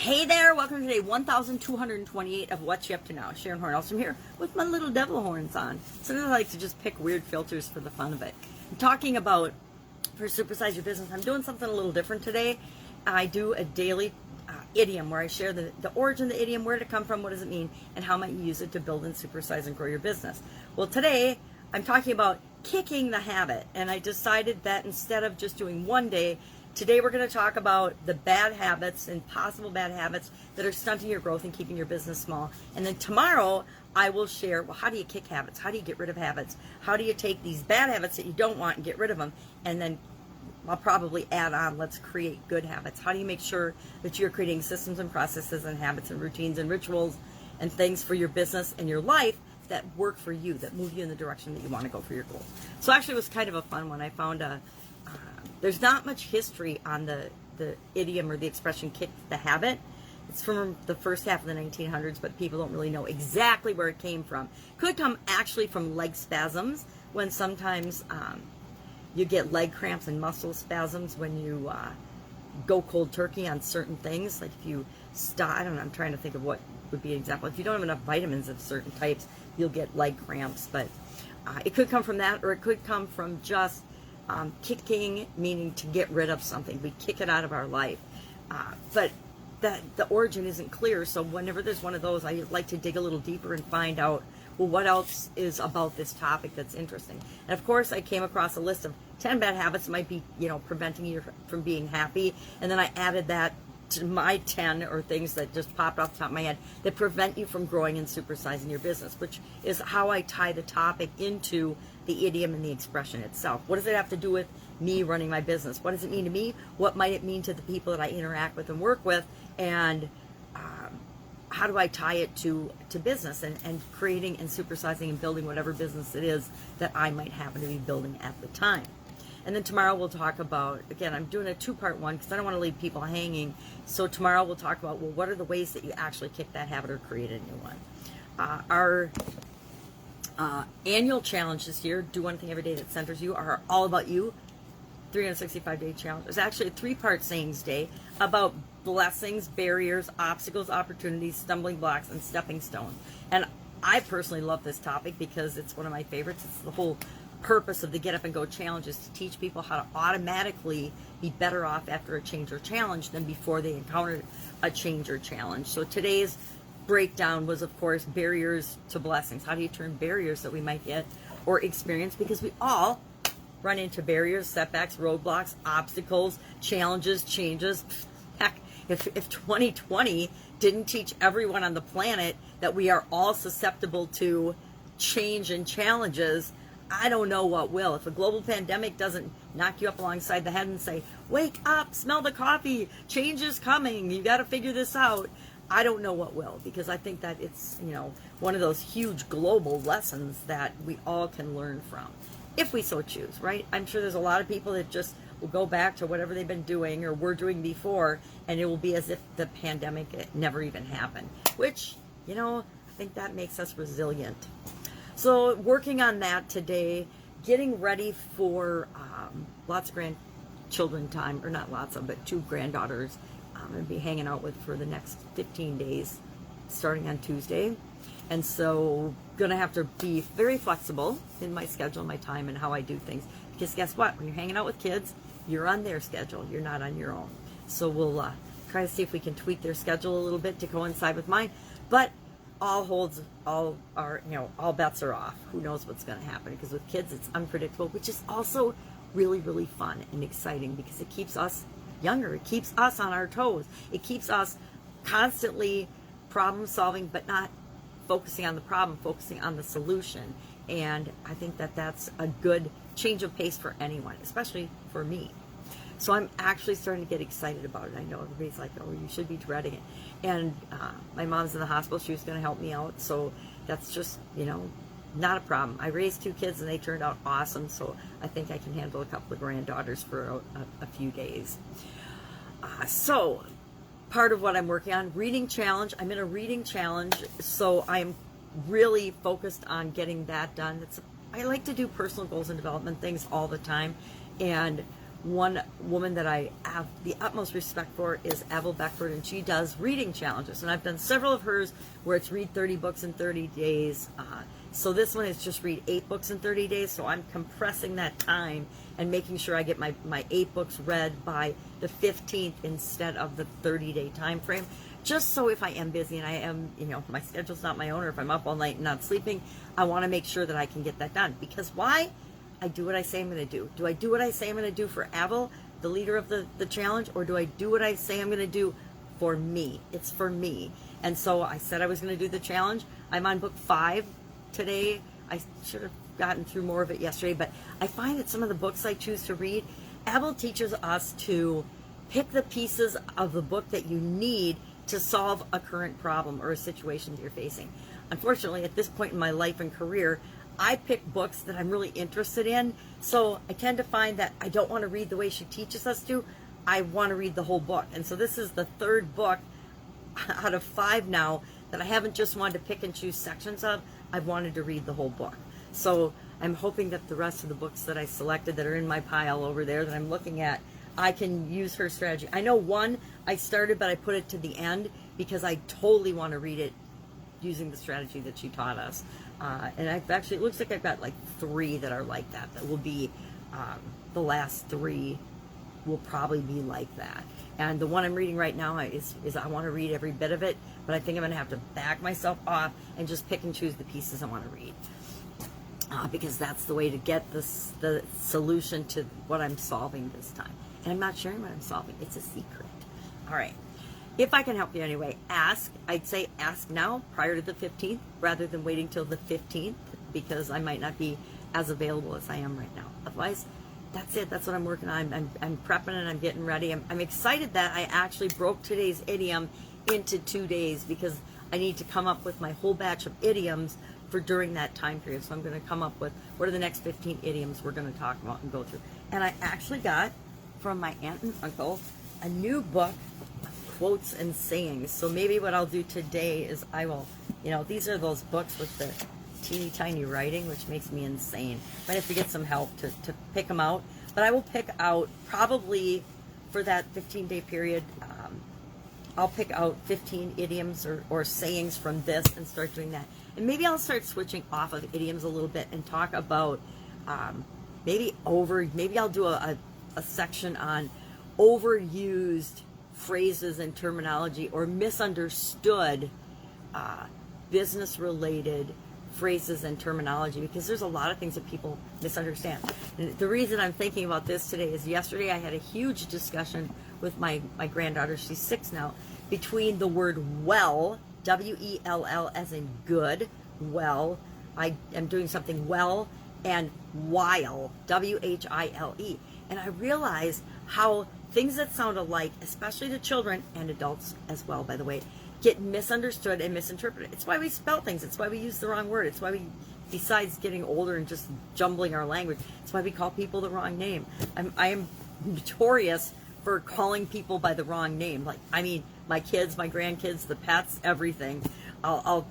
Hey there, welcome to day 1228 of What's You Up To Now. Sharon Horne-Ellstrom here with my little devil horns on. Sometimes I like to just pick weird filters for the fun of it. I'm talking about, for Supersize Your Business, I'm doing something a little different today. I do a daily idiom where I share the origin of the idiom, where did it come from, what does it mean, and how might you use it to build and supersize and grow your business. Well, today I'm talking about kicking the habit, and I decided that instead of just doing one day, today we're going to talk about the bad habits and possible bad habits that are stunting your growth and keeping your business small. And then tomorrow I will share, well, how do you kick habits? How do you get rid of habits? How do you take these bad habits that you don't want and get rid of them? And then I'll probably add on, let's create good habits. How do you make sure that you're creating systems and processes and habits and routines and rituals and things for your business and your life that work for you, that move you in the direction that you want to go for your goals? So actually it was kind of a fun one. I found there's not much history on the idiom or the expression kick the habit. It's from the first half of the 1900s, but people don't really know exactly where it came from. Could come actually from leg spasms, when sometimes you get leg cramps and muscle spasms when you go cold turkey on certain things. Like if you stop, I don't know, I'm trying to think of what would be an example. If you don't have enough vitamins of certain types, you'll get leg cramps. But it could come from that, or it could come from just kicking, meaning to get rid of something. We kick it out of our life. But the origin isn't clear, so whenever there's one of those, I like to dig a little deeper and find out, well, what else is about this topic that's interesting. And of course, I came across a list of 10 bad habits that might be, preventing you from being happy. And then I added that to my 10, or things that just popped off the top of my head, that prevent you from growing and supersizing your business, which is how I tie the topic into the idiom and the expression itself. What does it have to do with me running my business? What does it mean to me? What might it mean to the people that I interact with and work with? And how do I tie it to business and creating and supersizing and building whatever business it is that I might happen to be building at the time? And then tomorrow we'll talk about, again, I'm doing a two-part one because I don't want to leave people hanging. So tomorrow we'll talk about, well, what are the ways that you actually kick that habit or create a new one? Our annual challenge this year, do one thing every day that centers you, are all about you. 365-day challenge. There's actually a three-part sayings day about blessings, barriers, obstacles, opportunities, stumbling blocks, and stepping stones. And I personally love this topic because it's one of my favorites. It's the whole purpose of the Get Up and Go challenge, is to teach people how to automatically be better off after a change or challenge than before they encountered a change or challenge. So today's breakdown was, of course, barriers to blessings. How do you turn barriers that we might get or experience, because we all run into barriers, setbacks, roadblocks, obstacles, challenges, changes. Heck, if 2020 didn't teach everyone on the planet that we are all susceptible to change and challenges, I don't know what will. If a global pandemic doesn't knock you up alongside the head and say, wake up, smell the coffee, change is coming, you got to figure this out, I don't know what will, because I think that it's, one of those huge global lessons that we all can learn from, if we so choose, right? I'm sure there's a lot of people that just will go back to whatever they've been doing or were doing before, and it will be as if the pandemic never even happened, which, I think that makes us resilient. So working on that today, getting ready for lots of grandchildren time, or not lots of, but 2 granddaughters I'm going to be hanging out with for the next 15 days, starting on Tuesday. And so going to have to be very flexible in my schedule, my time, and how I do things. Because guess what? When you're hanging out with kids, you're on their schedule. You're not on your own. So we'll try to see if we can tweak their schedule a little bit to coincide with mine. But all bets are off. Who knows what's going to happen? Because with kids, it's unpredictable, which is also really, really fun and exciting, because it keeps us younger. It keeps us on our toes. It keeps us constantly problem solving, but not focusing on the problem, focusing on the solution. And I think that that's a good change of pace for anyone, especially for me. So I'm actually starting to get excited about it. I know everybody's like, oh, you should be dreading it. And my mom's in the hospital. She was going to help me out. So that's just, not a problem. I raised 2 kids and they turned out awesome. So I think I can handle a couple of granddaughters for a few days. So part of what I'm working on, reading challenge. I'm in a reading challenge. So I'm really focused on getting that done. I like to do personal goals and development things all the time. And One woman that I have the utmost respect for is Avril Beckford, and she does reading challenges. And I've done several of hers where it's read 30 books in 30 days. So this one is just read 8 books in 30 days. So I'm compressing that time and making sure I get my 8 books read by the 15th instead of the 30-day time frame. Just so if I am busy and I am, my schedule's not my own, or if I'm up all night and not sleeping, I want to make sure that I can get that done. Because why? I do what I say I'm going to do. Do I do what I say I'm going to do for Avril, the leader of the challenge, or do I do what I say I'm going to do for me? It's for me. And so I said I was going to do the challenge. I'm on book 5 today. I should have gotten through more of it yesterday, but I find that some of the books I choose to read, Avril teaches us to pick the pieces of the book that you need to solve a current problem or a situation that you're facing. Unfortunately, at this point in my life and career, I pick books that I'm really interested in, so I tend to find that I don't want to read the way she teaches us to. I want to read the whole book. And so this is the 3rd book out of 5 now that I haven't just wanted to pick and choose sections of. I've wanted to read the whole book. So I'm hoping that the rest of the books that I selected that are in my pile over there that I'm looking at, I can use her strategy. I know one I started, but I put it to the end because I totally want to read it using the strategy that she taught us. And I've actually, it looks like I've got like 3 that are like that. That will be, the last 3 will probably be like that. And the one I'm reading right now is I want to read every bit of it, but I think I'm going to have to back myself off and just pick and choose the pieces I want to read. Because that's the way to get the solution to what I'm solving this time. And I'm not sharing what I'm solving. It's a secret. All right. If I can help you anyway, ask. I'd say ask now prior to the 15th rather than waiting till the 15th because I might not be as available as I am right now. Otherwise, that's it. That's what I'm working on. I'm prepping and I'm getting ready. I'm excited that I actually broke today's idiom into 2 days because I need to come up with my whole batch of idioms for during that time period. So I'm going to come up with what are the next 15 idioms we're going to talk about and go through. And I actually got from my aunt and uncle a new book, quotes and sayings. So maybe what I'll do today is I will, these are those books with the teeny tiny writing, which makes me insane. Might have to get some help to pick them out. But I will pick out probably for that 15-day period, I'll pick out 15 idioms or sayings from this and start doing that. And maybe I'll start switching off of idioms a little bit and talk about maybe I'll do a section on overused phrases and terminology or misunderstood business-related phrases and terminology because there's a lot of things that people misunderstand. And the reason I'm thinking about this today is yesterday I had a huge discussion with my granddaughter, she's 6 now, between the word well, W-E-L-L as in good, well, I am doing something well, and while, W-H-I-L-E. And I realized how things that sound alike, especially to children and adults as well, by the way, get misunderstood and misinterpreted. It's why we spell things. It's why we use the wrong word. It's why we, besides getting older and just jumbling our language, it's why we call people the wrong name. I am notorious for calling people by the wrong name. My kids, my grandkids, the pets, everything. I'll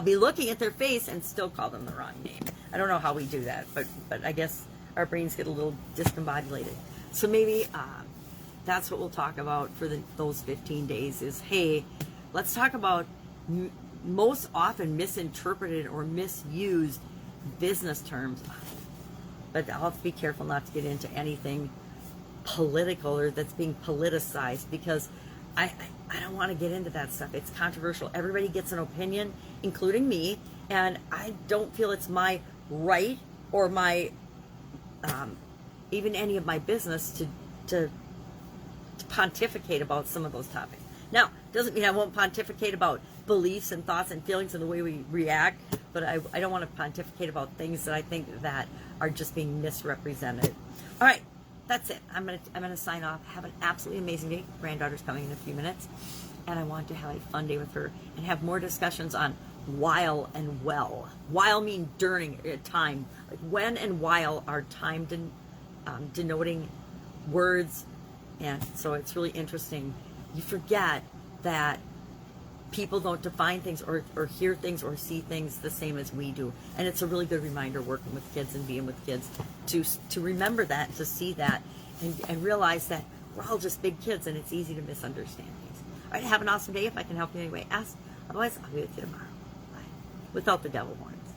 be looking at their face and still call them the wrong name. I don't know how we do that, but I guess our brains get a little discombobulated. So maybe that's what we'll talk about for those 15 days is, hey, let's talk about most often misinterpreted or misused business terms. But I'll have to be careful not to get into anything political or that's being politicized because I don't want to get into that stuff. It's controversial. Everybody gets an opinion, including me, and I don't feel it's my right or my even any of my business to pontificate about some of those topics. Now, doesn't mean I won't pontificate about beliefs and thoughts and feelings and the way we react, but I don't want to pontificate about things that I think that are just being misrepresented. All right, that's it. I'm gonna sign off. Have an absolutely amazing day. Granddaughter's coming in a few minutes, and I want to have a fun day with her and have more discussions on while and well. While mean during time. Like when and while are time denoting words, and so it's really interesting. You forget that people don't define things or hear things or see things the same as we do, and it's a really good reminder working with kids and being with kids to remember that, to see that, and realize that we're all just big kids and it's easy to misunderstand things. All right, have an awesome day. If I can help you in any way, ask. Otherwise, I'll be with you tomorrow. Bye. Without the devil horns.